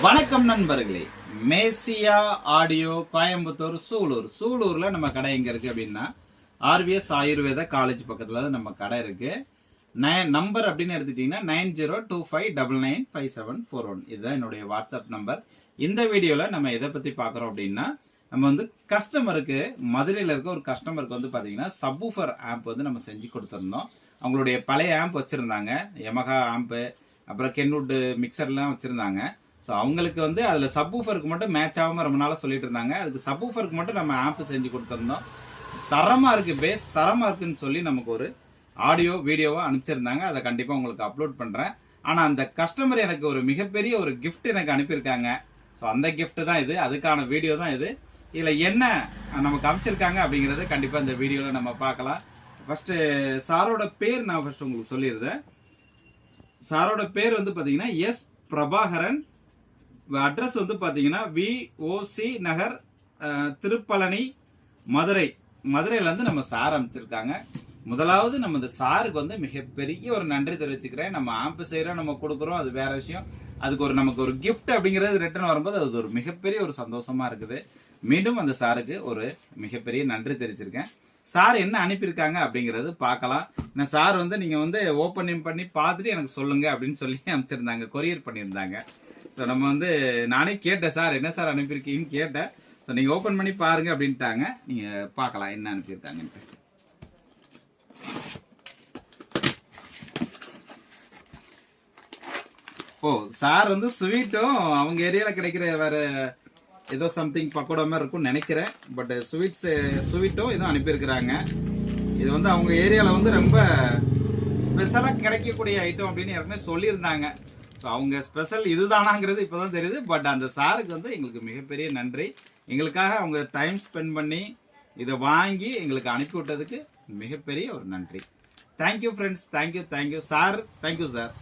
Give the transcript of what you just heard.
வணக்கம் நண்பர்களே. மேசியா ஆடியோ கோயம்புத்தூர் சூலூர்ல நம்ம கடை எங்க இருக்கு அப்படின்னா ஆர்விஎஸ் ஆயுர்வேத காலேஜ் பக்கத்துல தான் நம்ம கடை இருக்கு. நம்பர் அப்படின்னு எடுத்துட்டீங்கன்னா 9025995741. இதுதான் என்னுடைய வாட்ஸ்அப் நம்பர். இந்த வீடியோல நம்ம எதை பத்தி பாக்குறோம் அப்படின்னா, நம்ம வந்து கஸ்டமருக்கு மதுரையில இருக்க ஒரு கஸ்டமருக்கு வந்து பாத்தீங்கன்னா சப்வூஃபர் ஆம்ப் வந்து நம்ம செஞ்சு கொடுத்துருந்தோம். அவங்களுடைய பழைய ஆம்ப் வச்சிருந்தாங்க, யமஹா ஆம்ப், அப்புறம் கென்வுட் மிக்சர்லாம் வச்சிருந்தாங்க. ஸோ அவங்களுக்கு வந்து அதில் சப்வூஃபருக்கு மட்டும் மேட்ச் ஆகாமல் ரொம்ப நாளாக சொல்லிட்டு இருந்தாங்க. அதுக்கு சப்வூஃபருக்கு மட்டும் நம்ம ஆம்ப் செஞ்சு கொடுத்துருந்தோம். தரமாக இருக்குது, பேஸ் தரமாக இருக்குன்னு சொல்லி நமக்கு ஒரு ஆடியோ வீடியோவாக அனுப்பிச்சிருந்தாங்க. அதை கண்டிப்பாக உங்களுக்கு அப்லோட் பண்ணுறேன். ஆனால் அந்த கஸ்டமர் எனக்கு ஒரு மிகப்பெரிய ஒரு கிஃப்ட் எனக்கு அனுப்பியிருக்காங்க. ஸோ அந்த கிஃப்ட் தான் இது, அதுக்கான வீடியோ தான் இது. இதில் என்ன நமக்கு அனுப்பிச்சிருக்காங்க அப்படிங்கிறத கண்டிப்பாக இந்த வீடியோவில் நம்ம பார்க்கலாம். ஃபர்ஸ்ட்டு சாரோட பேர் நான் ஃபர்ஸ்ட் உங்களுக்கு சொல்லிடுறேன். சாரோட பேர் வந்து பார்த்தீங்கன்னா எஸ் பிரபாகரன். அட்ரஸ் வந்து பாத்தீங்கன்னா VOC நகர், திருப்பழனி, மதுரையில இருந்து நம்ம சார் அமைச்சிருக்காங்க. முதலாவது நம்ம இந்த சாருக்கு வந்து மிகப்பெரிய ஒரு நன்றி தெரிவிச்சுக்கிறேன். நம்ம ஆம்ப் செய்யறோம், நம்ம கொடுக்குறோம், அது வேற விஷயம். அதுக்கு நமக்கு ஒரு கிஃப்ட் அப்படிங்கிறது ரிட்டர்ன் வரும்போது அது ஒரு மிகப்பெரிய ஒரு சந்தோஷமா இருக்குது. மீண்டும் அந்த சாருக்கு ஒரு மிகப்பெரிய நன்றி தெரிவிச்சிருக்கேன். சார் என்ன அனுப்பியிருக்காங்க அப்படிங்கறது பார்க்கலாம். நான் சார் வந்து நீங்க வந்து ஓபன் பண்ணி பார்த்துட்டு எனக்கு சொல்லுங்க அப்படின்னு சொல்லி அமைச்சிருந்தாங்க, கொரியர் பண்ணியிருந்தாங்க. ஸோ நம்ம வந்து நானே கேட்டேன், சார் என்ன சார் அனுப்பியிருக்கீங்கன்னு கேட்டேன். ஸோ நீங்கள் ஓப்பன் பண்ணி பாருங்க அப்படின்ட்டாங்க. நீங்கள் பார்க்கலாம் என்ன அனுப்பியிருக்காங்கன்ட்டு. ஓ, சார் வந்து ஸ்வீட்டும் அவங்க ஏரியாவில் கிடைக்கிற வேற ஏதோ சம்திங் பக்கோடா மாதிரி இருக்கும்னு நினைக்கிறேன். பட் ஸ்வீட்டும் இதுவும் அனுப்பியிருக்கிறாங்க. இது வந்து அவங்க ஏரியாவில் வந்து ரொம்ப ஸ்பெஷலாக கிடைக்கக்கூடிய ஐட்டம் அப்படின்னு ஏற்கனவே சொல்லியிருந்தாங்க. ஸோ அவங்க ஸ்பெஷல் இதுதானாங்கிறது இப்போதான் தெரியுது. பட் அந்த சாருக்கு வந்து எங்களுக்கு மிகப்பெரிய நன்றி. எங்களுக்காக அவங்க டைம் ஸ்பெண்ட் பண்ணி இதை வாங்கி எங்களுக்கு அனுப்பி விட்டதுக்கு மிகப்பெரிய ஒரு நன்றி. Thank you friends, thank you sir, thank you sir.